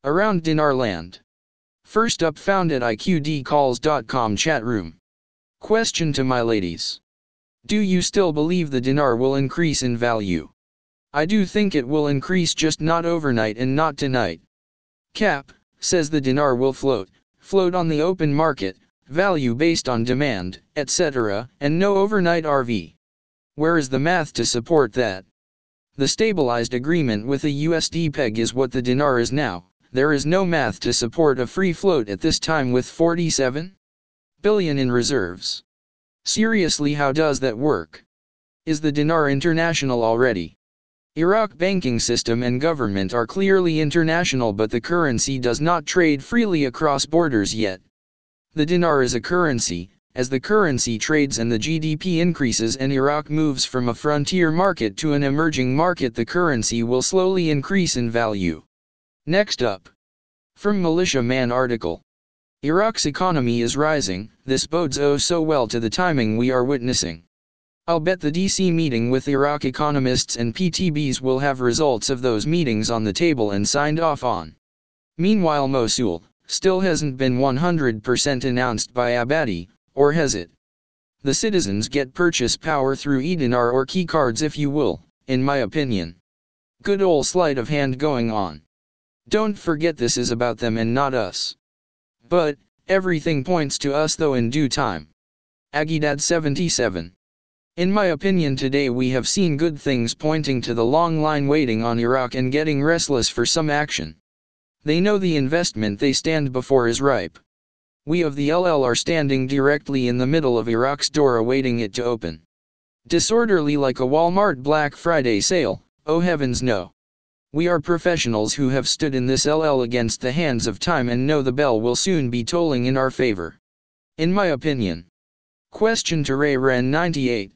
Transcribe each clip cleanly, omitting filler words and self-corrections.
Around Dinarland. First up, found at iqdcalls.com chat room. Question to my ladies. Do you still believe the dinar will increase in value? I do think it will increase, just not overnight and not tonight. Cap says the dinar will float on the open market, value based on demand, etc., and no overnight RV. Where is the math to support that? The stabilized agreement with a USD peg is what the dinar is now. There is no math to support a free float at this time with 47 billion in reserves. Seriously, how does that work? Is the dinar international already? Iraq banking system and government are clearly international, but the currency does not trade freely across borders yet. The dinar is a currency. As the currency trades and the GDP increases and Iraq moves from a frontier market to an emerging market, the currency will slowly increase in value. Next up. From Militia Man article. Iraq's economy is rising. This bodes oh so well to the timing we are witnessing. I'll bet the DC meeting with Iraq economists and PTBs will have results of those meetings on the table and signed off on. Meanwhile, Mosul still hasn't been 100% announced by Abadi, or has it? The citizens get purchase power through e-dinar or key cards, if you will, in my opinion. Good old sleight of hand going on. Don't forget, this is about them and not us. But everything points to us though in due time. Agidad 77. In my opinion, today we have seen good things pointing to the long line waiting on Iraq and getting restless for some action. They know the investment they stand before is ripe. We of the LL are standing directly in the middle of Iraq's door awaiting it to open. Disorderly like a Walmart Black Friday sale, oh heavens no. We are professionals who have stood in this LL against the hands of time and know the bell will soon be tolling in our favor. In my opinion. Question to Ray Ren 98.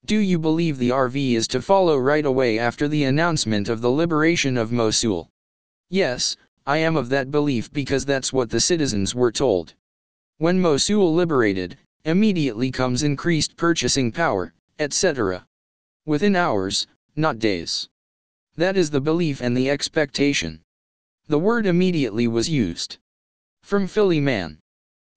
Do you believe the RV is to follow right away after the announcement of the liberation of Mosul? Yes, I am of that belief because that's what the citizens were told. When Mosul liberated, immediately comes increased purchasing power, etc. Within hours, not days. That is the belief and the expectation. The word immediately was used. From Philly Man.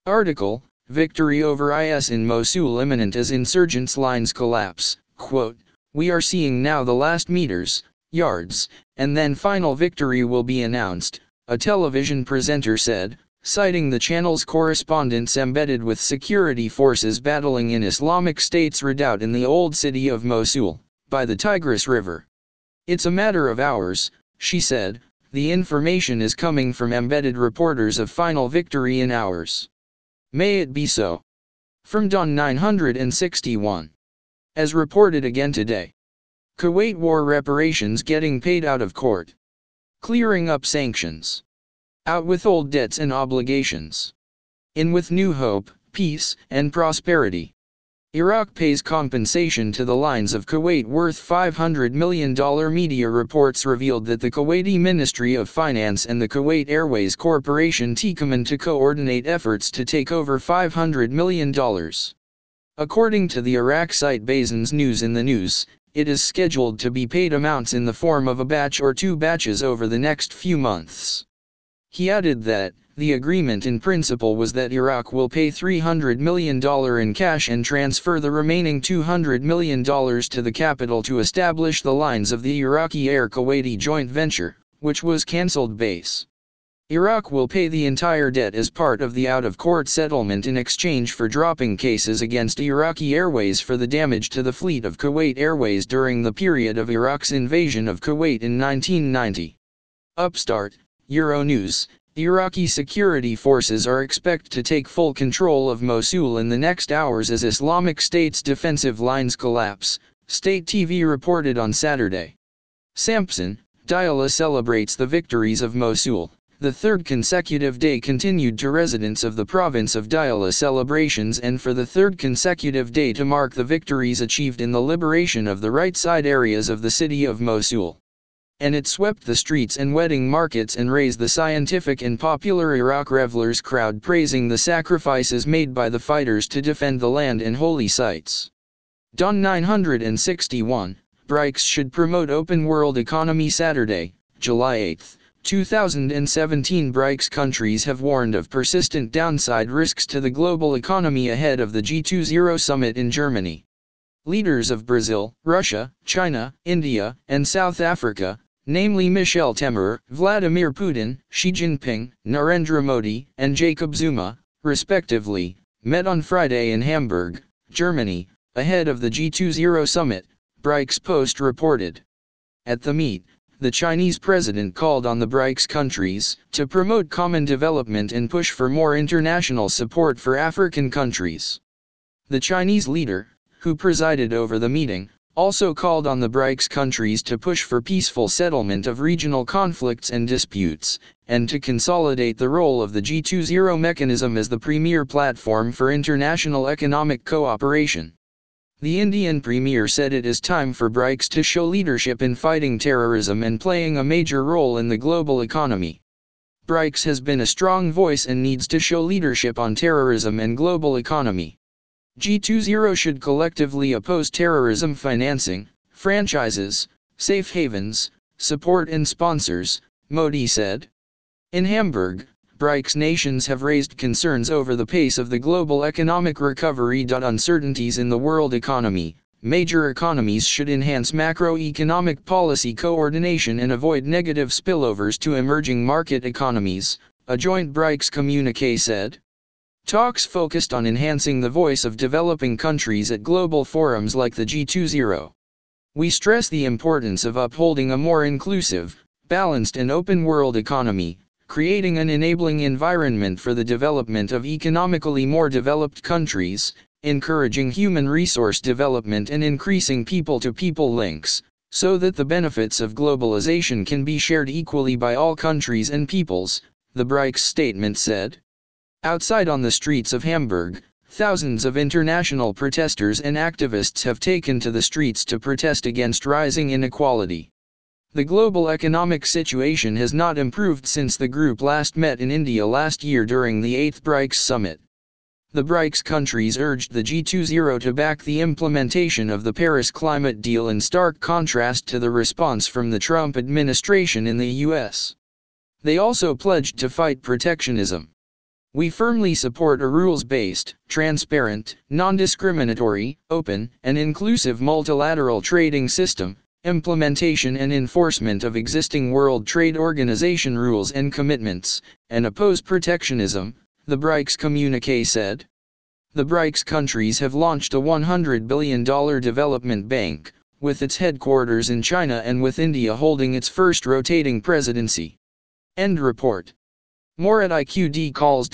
Article, Victory over IS in Mosul imminent as insurgents' lines collapse. Quote, we are seeing now the last meters, yards, and then final victory will be announced, a television presenter said, citing the channel's correspondents embedded with security forces battling in Islamic State's redoubt in the old city of Mosul, by the Tigris River. It's a matter of hours, she said. The information is coming from embedded reporters of final victory in hours. May it be so. From Dawn 961. As reported again today. Kuwait war reparations getting paid out of court. Clearing up sanctions. Out with old debts and obligations. In with new hope, peace, and prosperity. Iraq pays compensation to the lines of Kuwait worth $500 million. Media reports revealed that the Kuwaiti Ministry of Finance and the Kuwait Airways Corporation combined to coordinate efforts to take over $500 million. According to the Iraq site Bazin's News in the News, it is scheduled to be paid amounts in the form of a batch or two batches over the next few months. He added that, the agreement in principle was that Iraq will pay $300 million in cash and transfer the remaining $200 million to the capital to establish the lines of the Iraqi Air Kuwaiti joint venture, which was cancelled base. Iraq will pay the entire debt as part of the out-of-court settlement in exchange for dropping cases against Iraqi Airways for the damage to the fleet of Kuwait Airways during the period of Iraq's invasion of Kuwait in 1990. Upstart, Euronews. Iraqi security forces are expected to take full control of Mosul in the next hours as Islamic State's defensive lines collapse, State TV reported on Saturday. Samson, Diyala celebrates the victories of Mosul. The third consecutive day continued to residents of the province of Diyala celebrations, and for the third consecutive day to mark the victories achieved in the liberation of the right-side areas of the city of Mosul. And it swept the streets and wedding markets and raised the scientific and popular Iraq revelers crowd, praising the sacrifices made by the fighters to defend the land and holy sites. Dawn 961, BRICS should promote open world economy. Saturday, July 8, 2017 BRICS countries have warned of persistent downside risks to the global economy ahead of the G20 summit in Germany. Leaders of Brazil, Russia, China, India, and South Africa, namely Michel Temer, Vladimir Putin, Xi Jinping, Narendra Modi, and Jacob Zuma, respectively, met on Friday in Hamburg, Germany, ahead of the G20 summit, BRICS Post reported. At the meet, the Chinese president called on the BRICS countries to promote common development and push for more international support for African countries. The Chinese leader, who presided over the meeting, also called on the BRICS countries to push for peaceful settlement of regional conflicts and disputes, and to consolidate the role of the G20 mechanism as the premier platform for international economic cooperation. The Indian premier said it is time for BRICS to show leadership in fighting terrorism and playing a major role in the global economy. BRICS has been a strong voice and needs to show leadership on terrorism and global economy. G20 should collectively oppose terrorism financing, franchises, safe havens, support and sponsors, Modi said. In Hamburg, BRICS nations have raised concerns over the pace of the global economic recovery. Uncertainties in the world economy. Major economies should enhance macroeconomic policy coordination and avoid negative spillovers to emerging market economies, a joint BRICS communiqué said. Talks focused on enhancing the voice of developing countries at global forums like the G20. We stress the importance of upholding a more inclusive, balanced and open world economy, creating an enabling environment for the development of economically more developed countries, encouraging human resource development and increasing people-to-people links, so that the benefits of globalization can be shared equally by all countries and peoples, the BRICS statement said. Outside on the streets of Hamburg, thousands of international protesters and activists have taken to the streets to protest against rising inequality. The global economic situation has not improved since the group last met in India last year during the 8th BRICS summit. The BRICS countries urged the G20 to back the implementation of the Paris climate deal in stark contrast to the response from the Trump administration in the US. They also pledged to fight protectionism. We firmly support a rules-based, transparent, non-discriminatory, open, and inclusive multilateral trading system, implementation and enforcement of existing World Trade Organization rules and commitments, and oppose protectionism, the BRICS communiqué said. The BRICS countries have launched a $100 billion development bank, with its headquarters in China and with India holding its first rotating presidency. End report. More at iqdcalls.com.